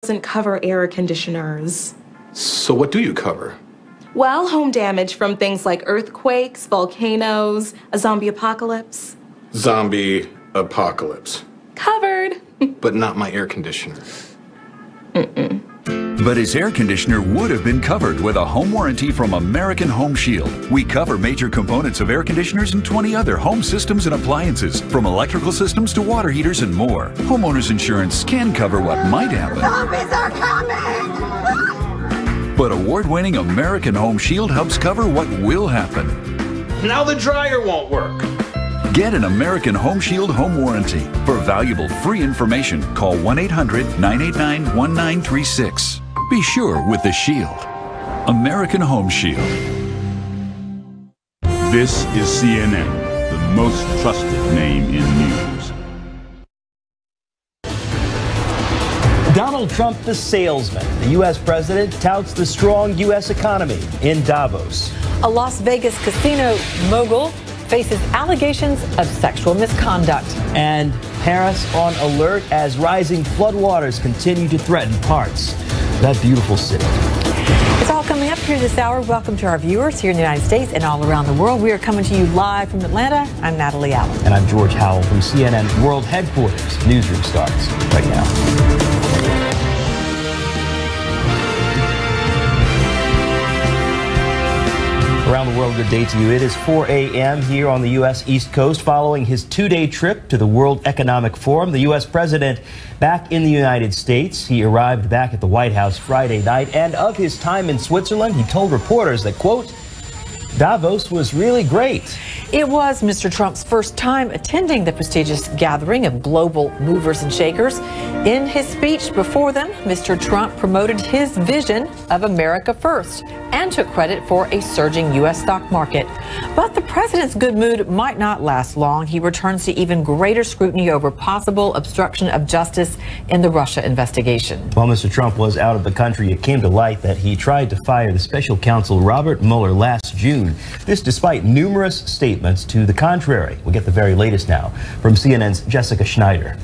doesn't cover air conditioners. So what do you cover? Well, home damage from things like earthquakes, volcanoes, a zombie apocalypse. Zombie apocalypse. Covered. But not my air conditioner. But his air conditioner would have been covered with a home warranty from American Home Shield. We cover major components of air conditioners and 20 other home systems and appliances, from electrical systems to water heaters and more. Homeowners insurance can cover what might happen. Zombies are coming! But award-winning American Home Shield helps cover what will happen. Now the dryer won't work. Get an American Home Shield home warranty. For valuable free information, call 1-800-989-1936. Be sure with the Shield. American Home Shield. This is CNN, the most trusted name in news. Donald Trump, the salesman. The U.S. president touts the strong U.S. economy in Davos. A Las Vegas casino mogul faces allegations of sexual misconduct. And Paris on alert as rising floodwaters continue to threaten parts of that beautiful city. It's all coming up here this hour. Welcome to our viewers here in the United States and all around the world. We are coming to you live from Atlanta. I'm Natalie Allen. And I'm George Howell from CNN World Headquarters. Newsroom starts right now. Around the world, good day to you. It is 4 a.m. here on the U.S. East Coast following his two-day trip to the World Economic Forum. The U.S. president back in the United States. He arrived back at the White House Friday night, and of his time in Switzerland, he told reporters that, quote, Davos was really great. It was Mr. Trump's first time attending the prestigious gathering of global movers and shakers. In his speech before them, Mr. Trump promoted his vision of America first and took credit for a surging U.S. stock market. But the president's good mood might not last long. He returns to even greater scrutiny over possible obstruction of justice in the Russia investigation. While Mr. Trump was out of the country, it came to light that he tried to fire the special counsel Robert Mueller last June. This despite numerous statements to the contrary. We'll get the very latest now from CNN's Jessica Schneider.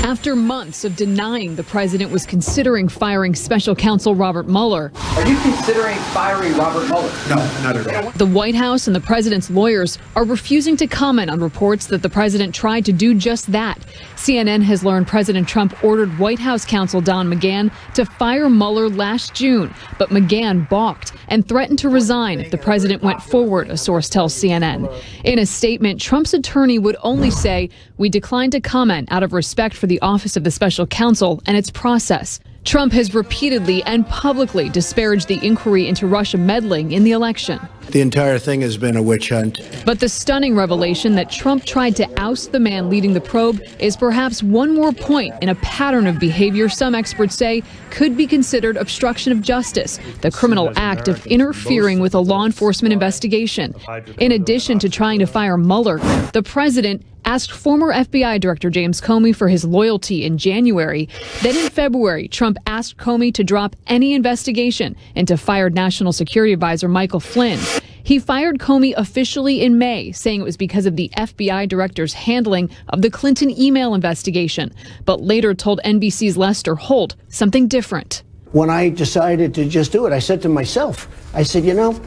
After months of denying the president was considering firing special counsel Robert Mueller. Are you considering firing Robert Mueller? No, not at all. The White House and the president's lawyers are refusing to comment on reports that the president tried to do just that. CNN has learned President Trump ordered White House counsel Don McGahn to fire Mueller last June, but McGahn balked and threatened to resign if the president went forward, a source tells CNN. In a statement, Trump's attorney would only say, "We declined to comment out of respect for the office of the special counsel and its process." Trump has repeatedly and publicly disparaged the inquiry into Russia meddling in the election. The entire thing has been a witch hunt. But the stunning revelation that Trump tried to oust the man leading the probe is perhaps one more point in a pattern of behavior some experts say could be considered obstruction of justice, the criminal act of interfering with a law enforcement investigation. In addition to trying to fire Mueller, the president asked former FBI Director James Comey for his loyalty in January. Then in February, Trump asked Comey to drop any investigation into fired National Security Advisor Michael Flynn. He fired Comey officially in May, saying it was because of the FBI director's handling of the Clinton email investigation, but later told NBC's Lester Holt something different. When I decided to just do it, I said to myself, I said, you know,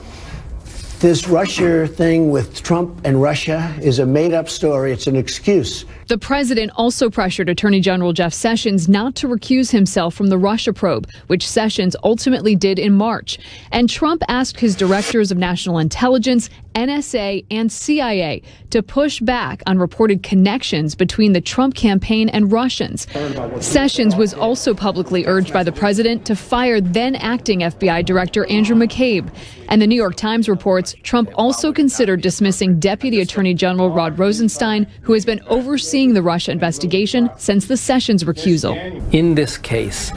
this Russia thing with Trump and Russia is a made-up story. It's an excuse. The president also pressured Attorney General Jeff Sessions not to recuse himself from the Russia probe, which Sessions ultimately did in March. And Trump asked his directors of national intelligence, NSA, and CIA to push back on reported connections between the Trump campaign and Russians. Sessions was also publicly urged by the president to fire then-acting FBI Director Andrew McCabe. And the New York Times reports Trump also considered dismissing Deputy Attorney General Rod Rosenstein, who has been overseeing the Russia investigation since the Sessions recusal. In this case,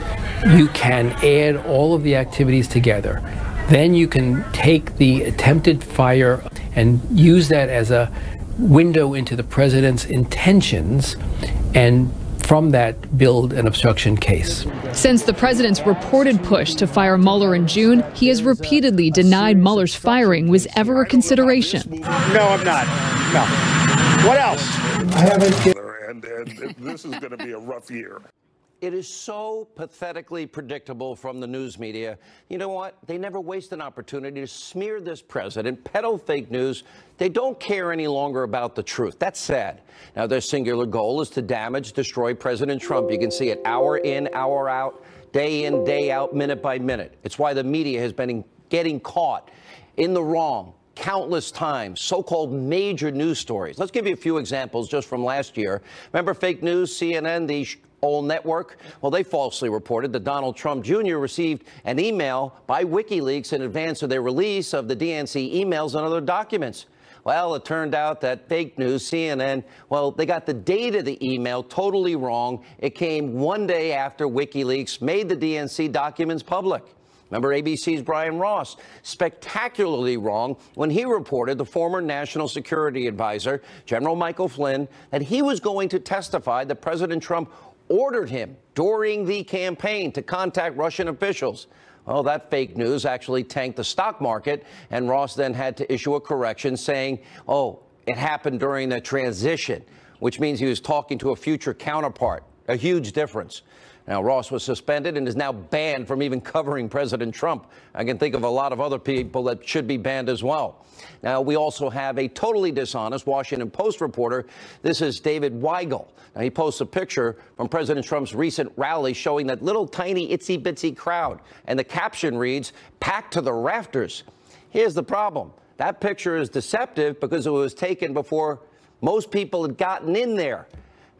you can add all of the activities together. Then you can take the attempted fire and use that as a window into the president's intentions, and from that build an obstruction case. Since the president's reported push to fire Mueller in June, he has repeatedly denied Mueller's firing was ever a consideration. No, I'm not. No. What else? I haven't. And this is going to be a rough year. It is so pathetically predictable from the news media. You know what? They never waste an opportunity to smear this president, peddle fake news. They don't care any longer about the truth. That's sad. Now, their singular goal is to damage, destroy President Trump. You can see it hour in, hour out, day in, day out, minute by minute. It's why the media has been getting caught in the wrong countless times, so-called major news stories. Let's give you a few examples just from last year. Remember fake news, CNN, the old network? Well, they falsely reported that Donald Trump Jr. received an email by WikiLeaks in advance of their release of the DNC emails and other documents. Well, it turned out that fake news, CNN, well, they got the date of the email totally wrong. It came one day after WikiLeaks made the DNC documents public. Remember ABC's Brian Ross, spectacularly wrong when he reported the former National Security Advisor, General Michael Flynn, that he was going to testify that President Trump ordered him during the campaign to contact Russian officials. Well, that fake news actually tanked the stock market, and Ross then had to issue a correction saying, oh, it happened during the transition, which means he was talking to a future counterpart. A huge difference. Now, Ross was suspended and is now banned from even covering President Trump. I can think of a lot of other people that should be banned as well. Now, we also have a totally dishonest Washington Post reporter. This is David Weigel. Now, he posts a picture from President Trump's recent rally showing that little tiny itsy bitsy crowd. And the caption reads, "Packed to the rafters." Here's the problem. That picture is deceptive because it was taken before most people had gotten in there.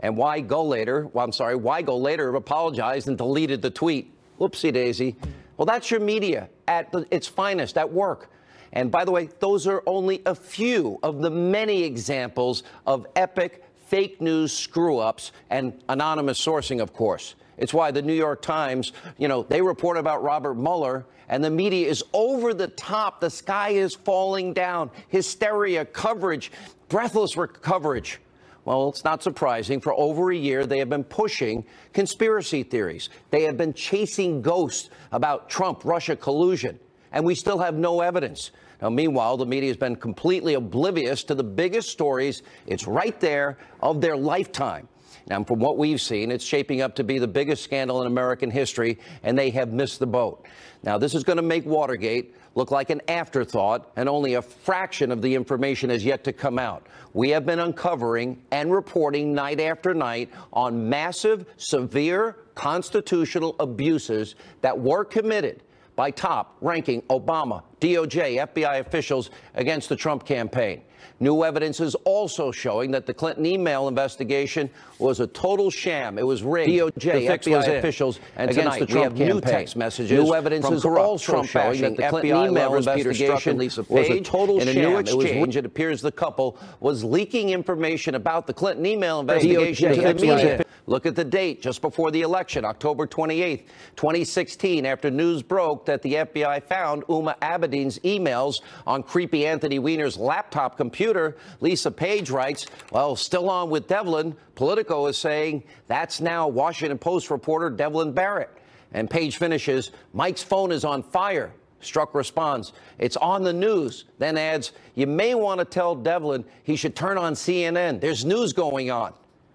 And Weigel later apologized and deleted the tweet. Whoopsie daisy. Well, that's your media at its finest, at work. And by the way, those are only a few of the many examples of epic fake news screw-ups and anonymous sourcing, of course. It's why the New York Times, they report about Robert Mueller, and the media is over the top. The sky is falling down. Hysteria, coverage, breathless coverage. Well, it's not surprising. For over a year, they have been pushing conspiracy theories. They have been chasing ghosts about Trump-Russia collusion, and we still have no evidence. Now, meanwhile, the media has been completely oblivious to the biggest stories. It's right there of their lifetime. Now, from what we've seen, it's shaping up to be the biggest scandal in American history, and they have missed the boat. Now, this is going to make Watergate look like an afterthought, and only a fraction of the information has yet to come out. We have been uncovering and reporting night after night on massive, severe constitutional abuses that were committed by top-ranking Obama, DOJ, FBI officials against the Trump campaign. New evidence is also showing that the Clinton email investigation was a total sham. It was rigged. DOJ, FBI officials against the Trump campaign. New text messages. New evidence is also showing that the Clinton email investigation was a total sham. In a new exchange, it appears the couple was leaking information about the Clinton email investigation to the media. Look at the date, just before the election, October 28th, 2016, after news broke that the FBI found Uma Abedin's emails on creepy Anthony Weiner's laptop computer. Lisa Page writes, well, still on with Devlin. Politico is saying that's now Washington Post reporter Devlin Barrett. And Page finishes, Mike's phone is on fire. Strzok responds, it's on the news. Then adds, you may want to tell Devlin he should turn on CNN. There's news going on.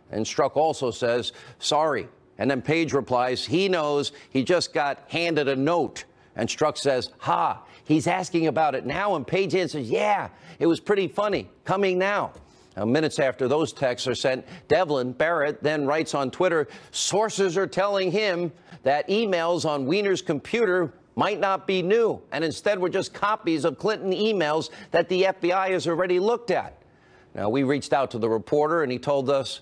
And Strzok also says, sorry. And then Page replies, he knows, he just got handed a note. And Strzok says, ha, he's asking about it now. And Page answers, yeah, it was pretty funny. Coming now. Now, minutes after those texts are sent, Devlin Barrett then writes on Twitter, sources are telling him that emails on Weiner's computer might not be new, and instead were just copies of Clinton emails that the FBI has already looked at. Now, we reached out to the reporter, and he told us.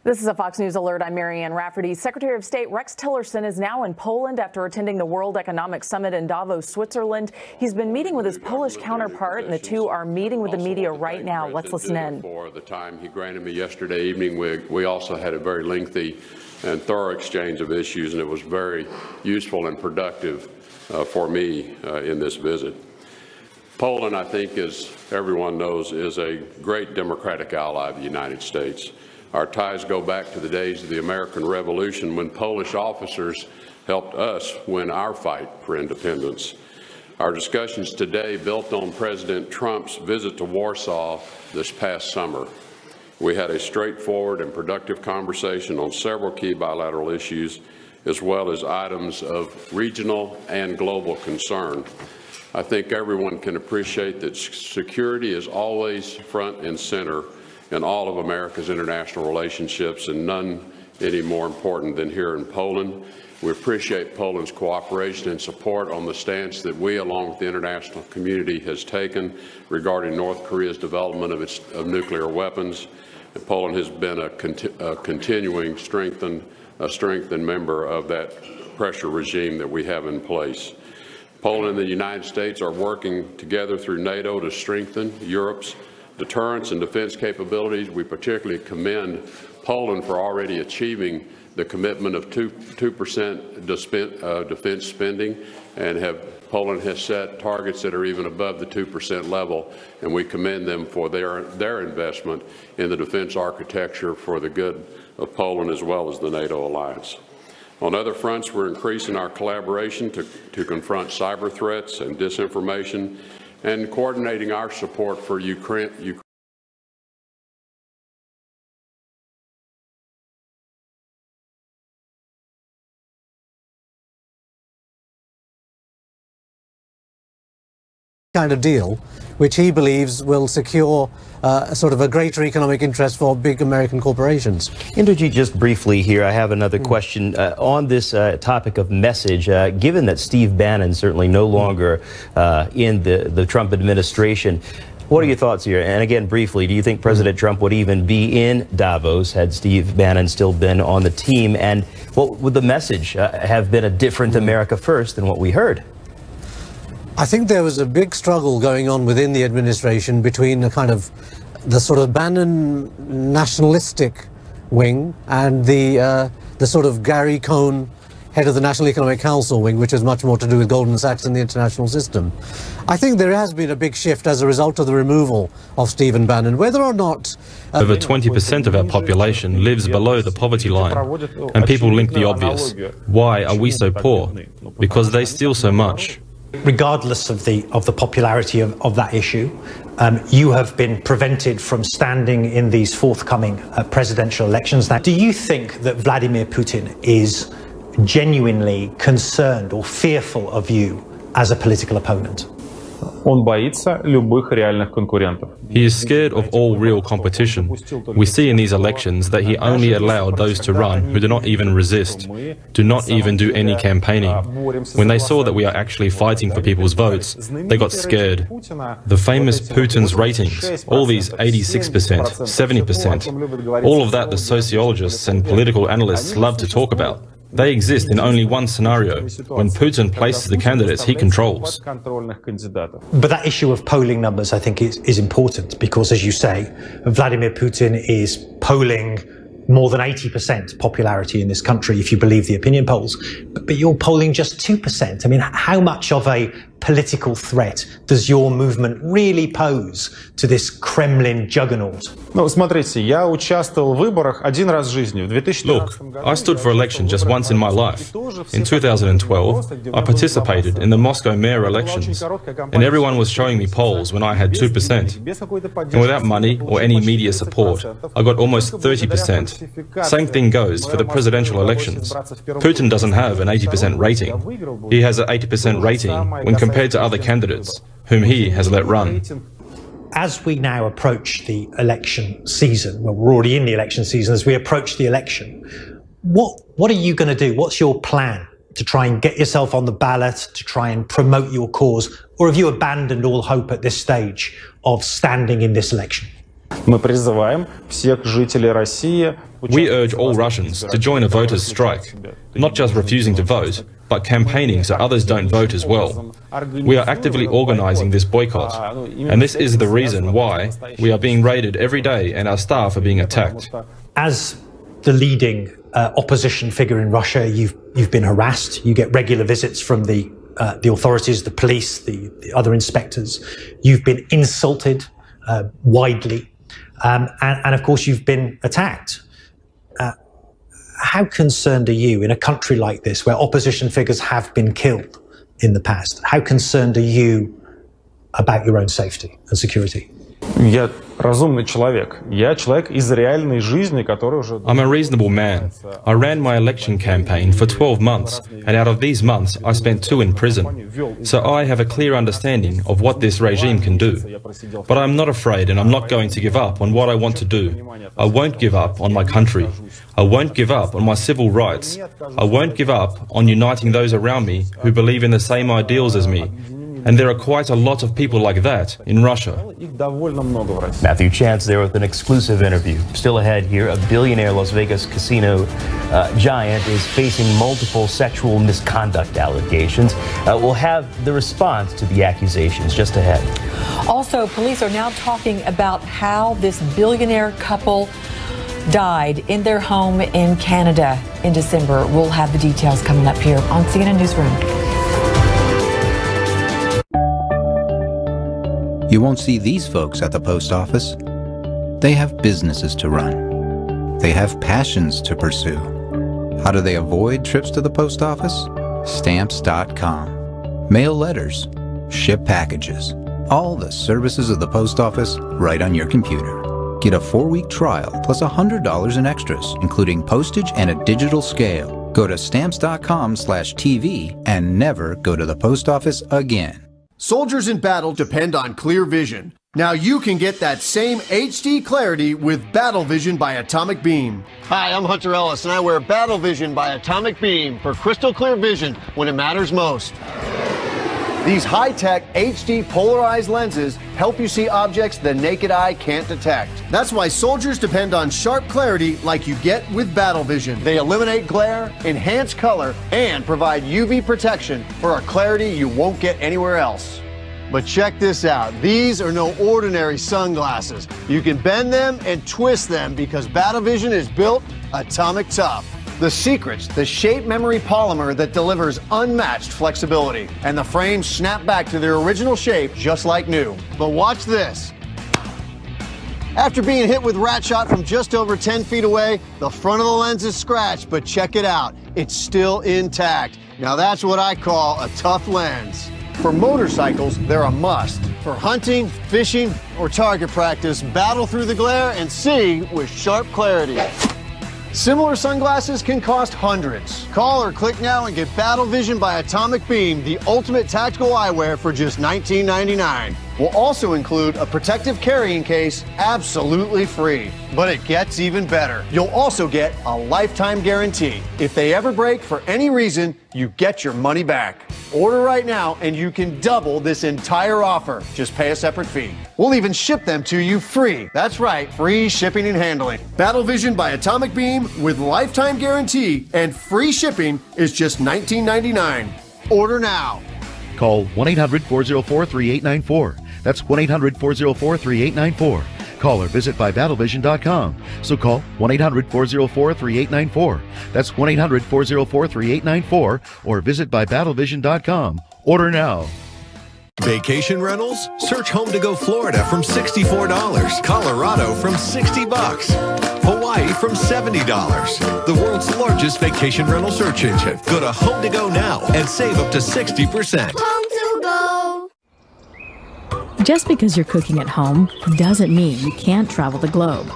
This is a Fox News alert. I'm Marianne Rafferty. Secretary of State Rex Tillerson is now in Poland after attending the World Economic Summit in Davos, Switzerland. He's been meeting with his Polish counterpart, and the two are meeting with the media right now. Let's listen in. For the time he granted me yesterday evening, we also had a very lengthy and thorough exchange of issues, and it was very useful and productive for me in this visit. Poland, I think, as everyone knows, is a great democratic ally of the United States. Our ties go back to the days of the American Revolution when Polish officers helped us win our fight for independence. Our discussions today built on President Trump's visit to Warsaw this past summer. We had a straightforward and productive conversation on several key bilateral issues, as well as items of regional and global concern. I think everyone can appreciate that security is always front and center in all of America's international relationships, and none any more important than here in Poland. We appreciate Poland's cooperation and support on the stance that we, along with the international community, has taken regarding North Korea's development of nuclear weapons. And Poland has been a continuing strengthened member of that pressure regime that we have in place. Poland and the United States are working together through NATO to strengthen Europe's deterrence and defense capabilities. We particularly commend Poland for already achieving the commitment of 2% defense spending, and Poland has set targets that are even above the 2% level, and we commend them for their investment in the defense architecture for the good of Poland as well as the NATO alliance. On other fronts, we're increasing our collaboration to confront cyber threats and disinformation, and coordinating our support for Ukraine. Kind of deal, which he believes will secure sort of a greater economic interest for big American corporations. Indrajit, just briefly here, I have another question on this topic of message. Given that Steve Bannon certainly no longer in the Trump administration, what are your thoughts here? And again, briefly, do you think President Trump would even be in Davos had Steve Bannon still been on the team? And what would the message have been a different America first than what we heard? I think there was a big struggle going on within the administration between the sort of Bannon nationalistic wing and the sort of Gary Cohn, head of the National Economic Council wing, which has much more to do with Goldman Sachs and the international system. I think there has been a big shift as a result of the removal of Stephen Bannon. Whether or not... Over 20% of our population lives below the poverty line, and people link the obvious. Why are we so poor? Because they steal so much. Regardless of the popularity of that issue, you have been prevented from standing in these forthcoming presidential elections. Now, do you think that Vladimir Putin is genuinely concerned or fearful of you as a political opponent? He is scared of all real competition. We see in these elections that he only allowed those to run who do not even resist, do not even do any campaigning. When they saw that we are actually fighting for people's votes, they got scared. The famous Putin's ratings, all these 86%, 70%, all of that the sociologists and political analysts love to talk about. They exist in only one scenario, when Putin places the candidates he controls. But that issue of polling numbers, I think, is important because, as you say, Vladimir Putin is polling more than 80% popularity in this country, if you believe the opinion polls. But you're polling just 2%. I mean, how much of a political threat does your movement really pose to this Kremlin juggernaut? Look, I stood for election just once in my life. In 2012, I participated in the Moscow mayor elections, and everyone was showing me polls when I had 2%. And without money or any media support, I got almost 30%. Same thing goes for the presidential elections. Putin doesn't have an 80% rating. He has an 80% rating when compared to other candidates, whom he has let run. As we now approach the election season, well, we're already in the election season, as we approach the election, what are you going to do? What's your plan to try and get yourself on the ballot, to try and promote your cause? Or have you abandoned all hope at this stage of standing in this election? We urge all Russians to join a voters' strike, not just refusing to vote, but campaigning so others don't vote as well. We are actively organizing this boycott, and this is the reason why we are being raided every day and our staff are being attacked. As the leading opposition figure in Russia, you've been harassed. You get regular visits from the authorities, the police, the other inspectors. You've been insulted widely, and of course you've been attacked. How concerned are you in a country like this where opposition figures have been killed in the past? How concerned are you about your own safety and security? разумный человек. Я человек из реальной жизни, который уже... I'm a reasonable man. I ran my election campaign for 12 months, and out of these months, I spent 2 in prison. So I have a clear understanding of what this regime can do. But I'm not afraid, and I'm not going to give up on what I want to do. I won't give up on my country. I won't give up on my civil rights. I won't give up on uniting those around me who believe in the same ideals as me. And there are quite a lot of people like that in Russia. Matthew Chance there with an exclusive interview. Still ahead here, a billionaire Las Vegas casino giant is facing multiple sexual misconduct allegations. We'll have the response to the accusations just ahead. Also, police are now talking about how this billionaire couple died in their home in Canada in December. We'll have the details coming up here on CNN Newsroom. You won't see these folks at the post office. They have businesses to run. They have passions to pursue. How do they avoid trips to the post office? Stamps.com. Mail letters. Ship packages. All the services of the post office right on your computer. Get a 4-week trial plus $100 in extras, including postage and a digital scale. Go to stamps.com/TV and never go to the post office again. Soldiers in battle depend on clear vision. Now you can get that same HD clarity with Battle Vision by Atomic Beam. Hi, I'm Hunter Ellis, and I wear Battle Vision by Atomic Beam for crystal clear vision when it matters most. These high-tech HD polarized lenses help you see objects the naked eye can't detect. That's why soldiers depend on sharp clarity like you get with Battle Vision. They eliminate glare, enhance color, and provide UV protection for a clarity you won't get anywhere else. But check this out. These are no ordinary sunglasses. You can bend them and twist them because Battle Vision is built atomic tough. The secret's the shape memory polymer that delivers unmatched flexibility. And the frames snap back to their original shape just like new. But watch this. After being hit with rat shot from just over 10 feet away, the front of the lens is scratched, but check it out. It's still intact. Now that's what I call a tough lens. For motorcycles, they're a must. For hunting, fishing, or target practice, battle through the glare and see with sharp clarity. Similar sunglasses can cost hundreds. Call or click now and get Battle Vision by Atomic Beam, the ultimate tactical eyewear for just $19.99. We'll also include a protective carrying case absolutely free. But it gets even better. You'll also get a lifetime guarantee. If they ever break for any reason, you get your money back. Order right now and you can double this entire offer. Just pay a separate fee. We'll even ship them to you free. That's right, free shipping and handling. Battle Vision by Atomic Beam with lifetime guarantee and free shipping is just $19.99. Order now. Call 1-800-404-3894. That's 1-800-404-3894. Call or visit by battlevision.com. So call 1-800-404-3894. That's 1-800-404-3894 or visit by battlevision.com. Order now. Vacation rentals? Search Home to Go Florida from $64, Colorado from $60, Hawaii from $70. The world's largest vacation rental search engine. Go to Home to Go now and save up to 60%. Home to Go. Just because you're cooking at home doesn't mean you can't travel the globe.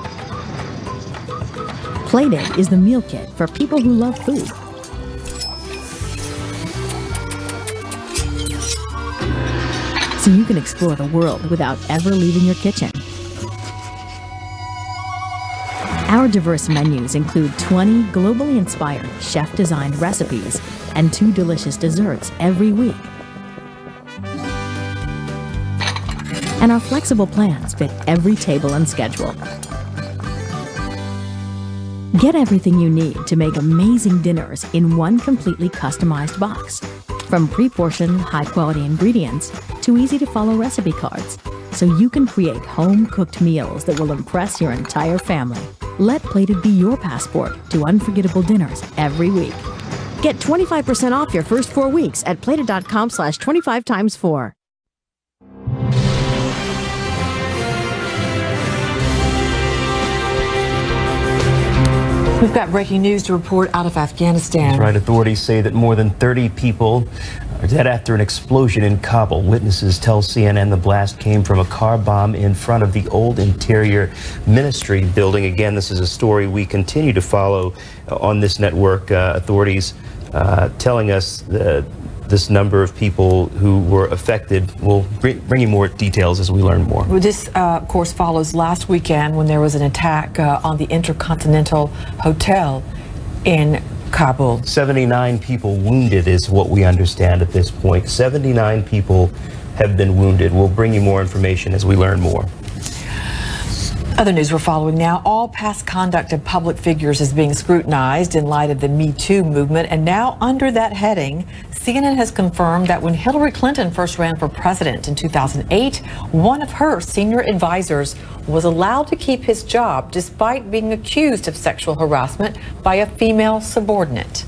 Plated is the meal kit for people who love food. So you can explore the world without ever leaving your kitchen. Our diverse menus include 20 globally inspired, chef-designed recipes and 2 delicious desserts every week. And our flexible plans fit every table and schedule. Get everything you need to make amazing dinners in one completely customized box. From pre-portioned, high-quality ingredients to easy-to-follow recipe cards, so you can create home-cooked meals that will impress your entire family. Let Plated be your passport to unforgettable dinners every week. Get 25% off your first 4 weeks at plated.com/25x4. We've got breaking news to report out of Afghanistan. That's right. Authorities say that more than 30 people are dead after an explosion in Kabul. Witnesses tell CNN the blast came from a car bomb in front of the old Interior Ministry building. Again, this is a story we continue to follow on this network. Authorities telling us this number of people who were affected. We'll bring you more details as we learn more. Well, this, of course, follows last weekend when there was an attack on the Intercontinental Hotel in Kabul. 79 people wounded is what we understand at this point. 79 people have been wounded. We'll bring you more information as we learn more. Other news we're following now. All past conduct of public figures is being scrutinized in light of the Me Too movement. And now under that heading, CNN has confirmed that when Hillary Clinton first ran for president in 2008, one of her senior advisors was allowed to keep his job despite being accused of sexual harassment by a female subordinate.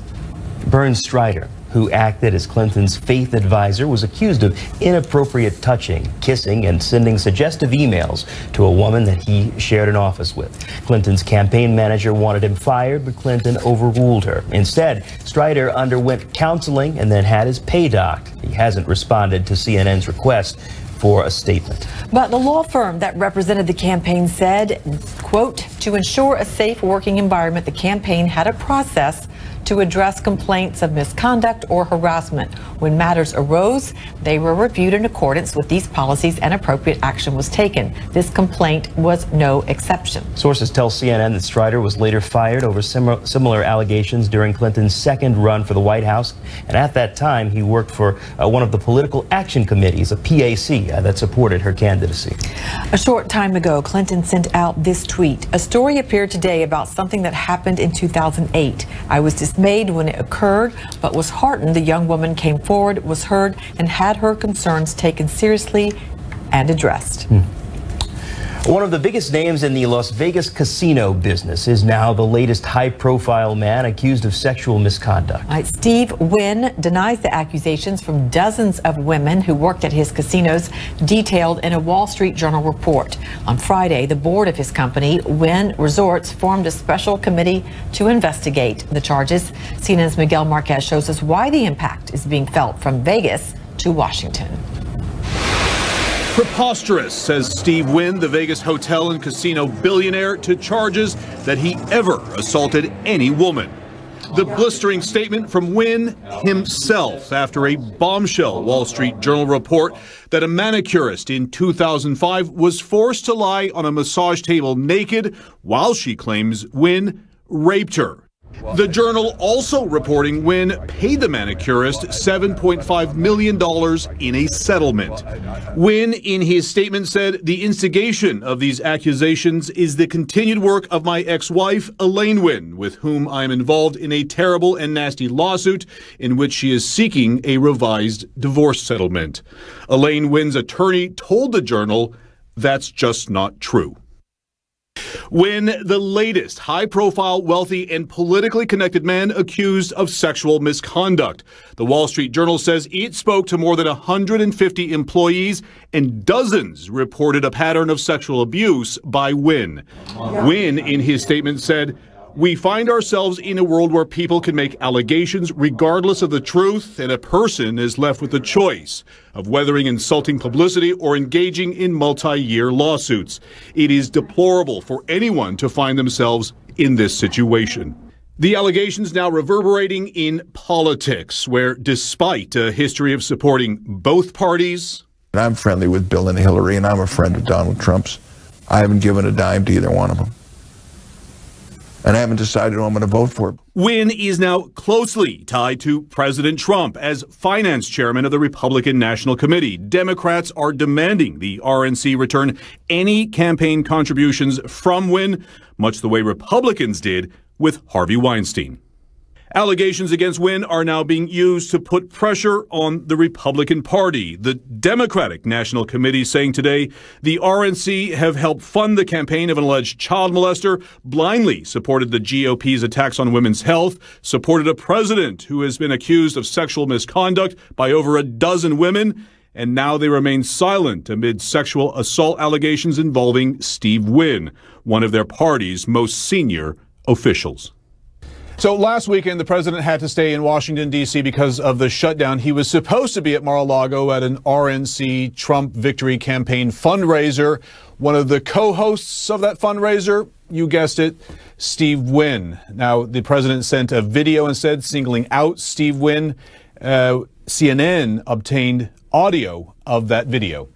Bernd Strider, who acted as Clinton's faith advisor, was accused of inappropriate touching, kissing, and sending suggestive emails to a woman that he shared an office with. Clinton's campaign manager wanted him fired, but Clinton overruled her. Instead, Strider underwent counseling and then had his pay docked. He hasn't responded to CNN's request for a statement. But the law firm that represented the campaign said, quote, to ensure a safe working environment, the campaign had a process to address complaints of misconduct or harassment. When matters arose, they were reviewed in accordance with these policies and appropriate action was taken. This complaint was no exception. Sources tell CNN that Strider was later fired over similar allegations during Clinton's second run for the White House. And at that time, he worked for one of the political action committees, a PAC, that supported her candidacy. A short time ago, Clinton sent out this tweet. A story appeared today about something that happened in 2008. I was dismayed when it occurred, but was heartened the young woman came forward, was heard, and had her concerns taken seriously and addressed. One of the biggest names in the Las Vegas casino business is now the latest high-profile man accused of sexual misconduct. Steve Wynn denies the accusations from dozens of women who worked at his casinos, detailed in a Wall Street Journal report. On Friday, the board of his company, Wynn Resorts, formed a special committee to investigate the charges. CNN's Miguel Marquez shows us why the impact is being felt from Vegas to Washington. Preposterous, says Steve Wynn, the Vegas hotel and casino billionaire, to charges that he ever assaulted any woman. The blistering statement from Wynn himself after a bombshell Wall Street Journal report that a manicurist in 2005 was forced to lie on a massage table naked while she claims Wynn raped her. The Journal also reporting Wynn paid the manicurist $7.5 million in a settlement. Wynn, in his statement, said the instigation of these accusations is the continued work of my ex-wife, Elaine Wynn, with whom I am involved in a terrible and nasty lawsuit in which she is seeking a revised divorce settlement. Elaine Wynn's attorney told the Journal that's just not true. Wynn, the latest high-profile, wealthy, and politically connected man accused of sexual misconduct. The Wall Street Journal says it spoke to more than 150 employees, and dozens reported a pattern of sexual abuse by Wynn. Wynn, in his statement, said, "We find ourselves in a world where people can make allegations regardless of the truth, and a person is left with the choice of weathering insulting publicity or engaging in multi-year lawsuits. It is deplorable for anyone to find themselves in this situation." The allegations now reverberating in politics, where despite a history of supporting both parties, I'm friendly with Bill and Hillary, and I'm a friend of Donald Trump's. I haven't given a dime to either one of them. And I haven't decided who I'm going to vote for. Wynn is now closely tied to President Trump as finance chairman of the Republican National Committee. Democrats are demanding the RNC return any campaign contributions from Wynn, much the way Republicans did with Harvey Weinstein. Allegations against Wynn are now being used to put pressure on the Republican Party. The Democratic National Committee saying today the RNC have helped fund the campaign of an alleged child molester, blindly supported the GOP's attacks on women's health, supported a president who has been accused of sexual misconduct by over a dozen women, and now they remain silent amid sexual assault allegations involving Steve Wynn, one of their party's most senior officials. So last weekend, the president had to stay in Washington, D.C. because of the shutdown. He was supposed to be at Mar-a-Lago at an RNC Trump victory campaign fundraiser. One of the co-hosts of that fundraiser, you guessed it, Steve Wynn. Now, the president sent a video instead singling out Steve Wynn. CNN obtained audio of that video.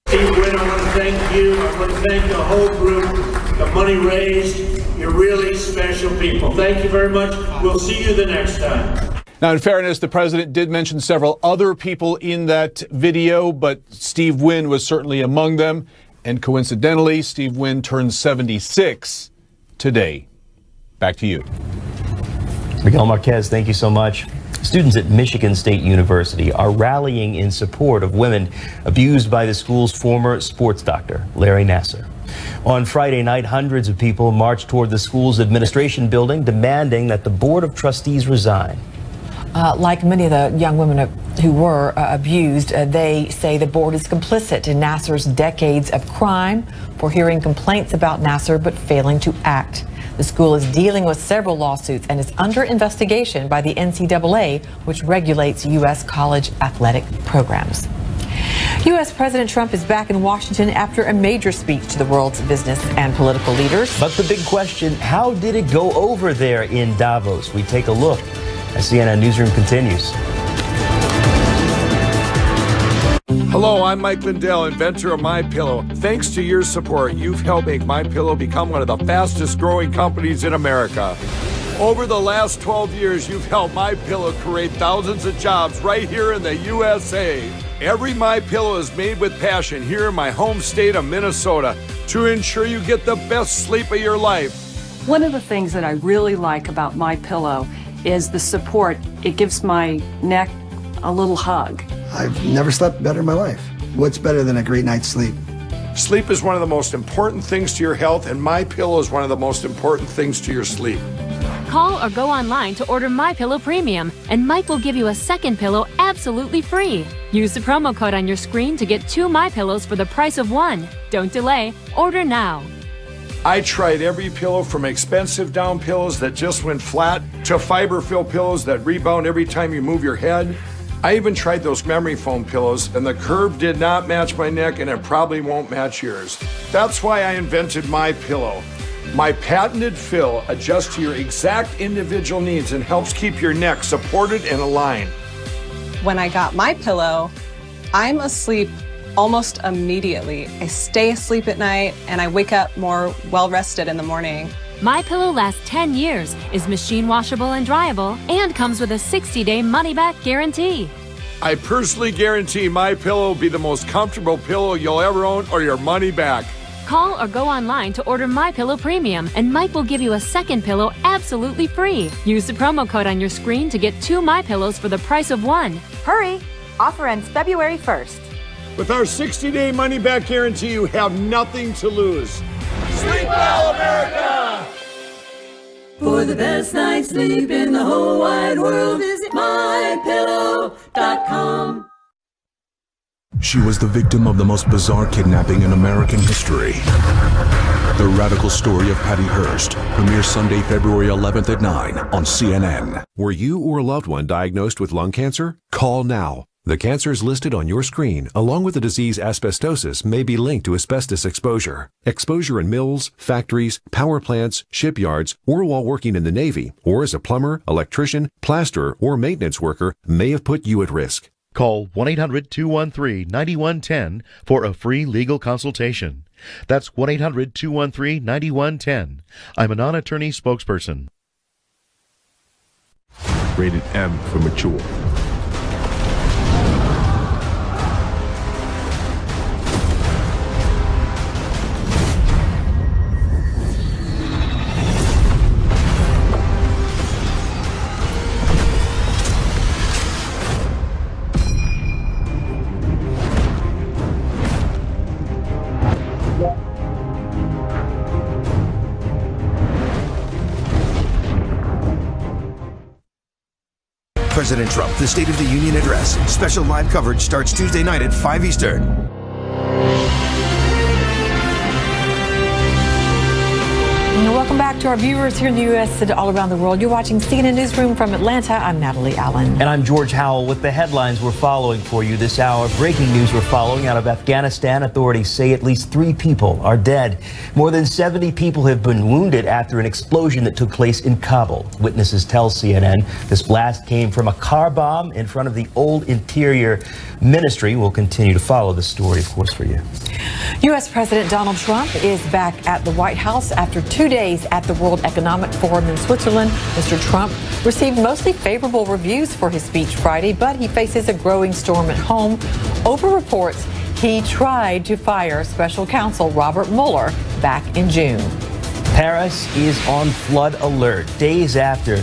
Steve Wynn, I want to thank you. I want to thank the whole group. The money raised. You're really special people. Thank you very much. We'll see you the next time. Now, in fairness, the president did mention several other people in that video, but Steve Wynn was certainly among them. And coincidentally, Steve Wynn turned 76 today. Back to you. Miguel Marquez, thank you so much. Students at Michigan State University are rallying in support of women abused by the school's former sports doctor, Larry Nassar. On Friday night, hundreds of people marched toward the school's administration building, demanding that the Board of Trustees resign. Like many of the young women who were abused, they say the board is complicit in Nassar's decades of crime for hearing complaints about Nassar but failing to act. The school is dealing with several lawsuits and is under investigation by the NCAA, which regulates U.S. college athletic programs. U.S. President Trump is back in Washington after a major speech to the world's business and political leaders. But the big question, how did it go over there in Davos? We take a look as CNN Newsroom continues. Hello, I'm Mike Lindell, inventor of MyPillow. Thanks to your support, you've helped make MyPillow become one of the fastest growing companies in America. Over the last 12 years, you've helped MyPillow create thousands of jobs right here in the USA. Every MyPillow is made with passion here in my home state of Minnesota to ensure you get the best sleep of your life. One of the things that I really like about MyPillow is the support. It gives my neck a little hug. I've never slept better in my life. What's better than a great night's sleep? Sleep is one of the most important things to your health, and MyPillow is one of the most important things to your sleep. Call or go online to order MyPillow Premium, and Mike will give you a second pillow absolutely free. Use the promo code on your screen to get 2 MyPillows for the price of 1. Don't delay. Order now. I tried every pillow from expensive down pillows that just went flat to fiber-filled pillows that rebound every time you move your head. I even tried those memory foam pillows, and the curve did not match my neck, and it probably won't match yours. That's why I invented MyPillow. My patented fill adjusts to your exact individual needs and helps keep your neck supported and aligned. When I got MyPillow, I'm asleep almost immediately. I stay asleep at night, and I wake up more well-rested in the morning. MyPillow lasts 10 years, is machine washable and dryable, and comes with a 60-day money-back guarantee. I personally guarantee MyPillow will be the most comfortable pillow you'll ever own, or your money back. Call or go online to order MyPillow Premium, and Mike will give you a second pillow absolutely free. Use the promo code on your screen to get 2 MyPillows for the price of 1. Hurry! Offer ends February 1st. With our 60-day money-back guarantee, you have nothing to lose. Sleep well, America! For the best night's sleep in the whole wide world, visit MyPillow.com. She was the victim of the most bizarre kidnapping in American history. The radical story of Patty Hearst premieres Sunday, February 11th at 9 on CNN. Were you or a loved one diagnosed with lung cancer? Call now. The cancers listed on your screen, along with the disease asbestosis, may be linked to asbestos exposure. Exposure in mills, factories, power plants, shipyards, or while working in the Navy, or as a plumber, electrician, plasterer, or maintenance worker may have put you at risk. Call 1-800-213-9110 for a free legal consultation. That's 1-800-213-9110. I'm a non-attorney spokesperson. Rated M for mature. President Trump, the State of the Union Address. Special live coverage starts Tuesday night at 5 Eastern. Welcome back to our viewers here in the U.S. and all around the world. You're watching CNN Newsroom from Atlanta. I'm Natalie Allen. And I'm George Howell with the headlines we're following for you this hour. Breaking news we're following out of Afghanistan. Authorities say at least 3 people are dead. More than 70 people have been wounded after an explosion that took place in Kabul. Witnesses tell CNN this blast came from a car bomb in front of the old Interior Ministry. We'll continue to follow this story, of course, for you. U.S. President Donald Trump is back at the White House after 2 days at the World Economic Forum in Switzerland. Mr. Trump received mostly favorable reviews for his speech Friday, but he faces a growing storm at home over reports he tried to fire special counsel Robert Mueller back in June. Paris is on flood alert days after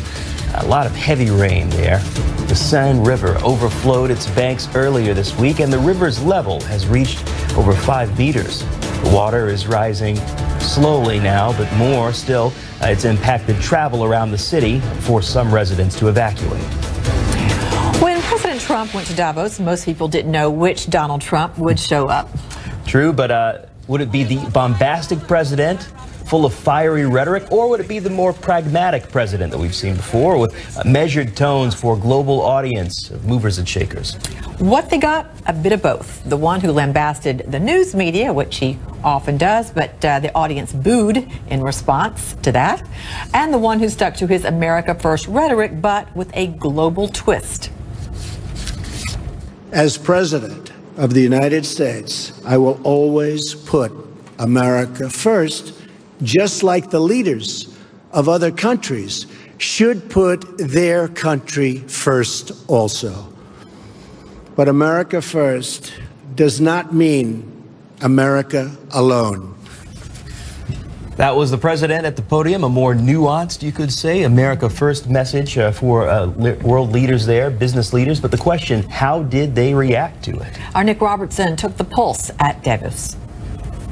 a lot of heavy rain there. The Seine River overflowed its banks earlier this week, and the river's level has reached over 5 meters. The water is rising slowly now, but more still. It's impacted travel around the city, forced some residents to evacuate. When President Trump went to Davos, most people didn't know which Donald Trump would show up. True, but would it be the bombastic president, full of fiery rhetoric, or would it be the more pragmatic president that we've seen before, with measured tones for a global audience of movers and shakers? What they got? A bit of both. The one who lambasted the news media, which he often does, but the audience booed in response to that, and the one who stuck to his America First rhetoric, but with a global twist. As President of the United States, I will always put America first, just like the leaders of other countries should put their country first also. But America first does not mean America alone. That was the president at the podium, a more nuanced, you could say, America First message for world leaders there, business leaders. But the question, how did they react to it? Our Nick Robertson took the pulse at Davos.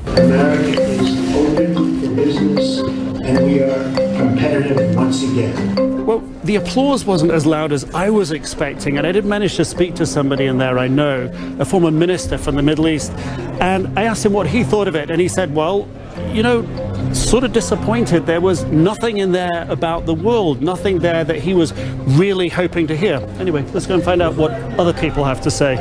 America is open for business, and we are competitive once again. Well, the applause wasn't as loud as I was expecting, and I did manage to speak to somebody in there I know, a former minister from the Middle East, and I asked him what he thought of it, and he said, well, you know, sort of disappointed. There was nothing in there about the world, nothing there that he was really hoping to hear. Anyway, let's go and find out what other people have to say.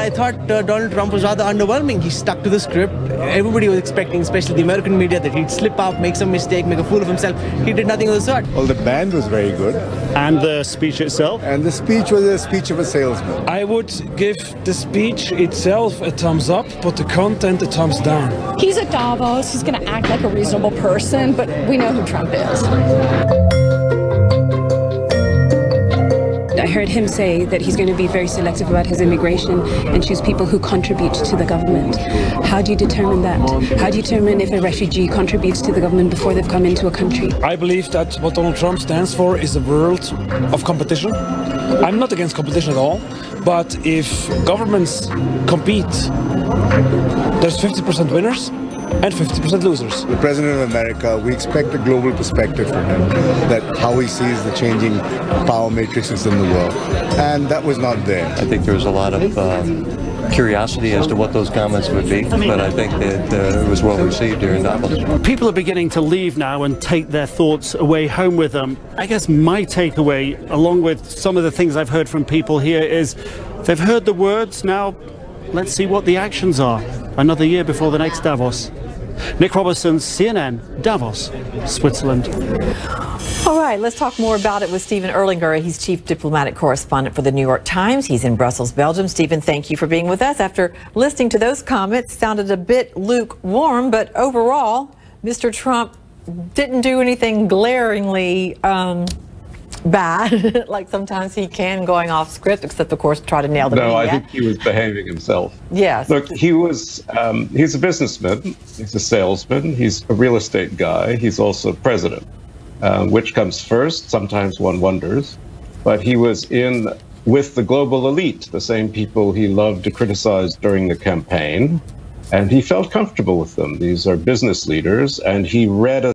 I thought Donald Trump was rather underwhelming. He stuck to the script. Everybody was expecting, especially the American media, that he'd slip up, make some mistake, make a fool of himself. He did nothing of the sort. Well, the band was very good. And the speech itself? And the speech was a speech of a salesman. I would give the speech itself a thumbs up, but the content a thumbs down. He's at Davos. He's going to act like a reasonable person, but we know who Trump is. I heard him say that he's going to be very selective about his immigration and choose people who contribute to the government. How do you determine that? How do you determine if a refugee contributes to the government before they've come into a country? I believe that what Donald Trump stands for is a world of competition. I'm not against competition at all, but if governments compete, there's 50% winners and 50% losers. The President of America, we expect a global perspective from him, that how he sees the changing power matrices in the world. And that was not there. I think there was a lot of curiosity as to what those comments would be, but I think that it was well received here in Davos. People are beginning to leave now and take their thoughts away home with them. I guess my takeaway, along with some of the things I've heard from people here, is they've heard the words, now let's see what the actions are. Another year before the next Davos. Nick Robertson, CNN, Davos, Switzerland. All right, let's talk more about it with Stephen Erlinger. He's chief diplomatic correspondent for the New York Times. He's in Brussels, Belgium. Stephen, thank you for being with us. After listening to those comments, sounded a bit lukewarm, but overall, Mr. Trump didn't do anything glaringly bad, like sometimes he can, going off script, except of course try to nail the media. No, I think he was behaving himself. Yes. Look, he's a businessman, he's a salesman, he's a real estate guy, he's also president. Which comes first? Sometimes one wonders. But he was in with the global elite, the same people he loved to criticize during the campaign, and he felt comfortable with them. These are business leaders, and he read a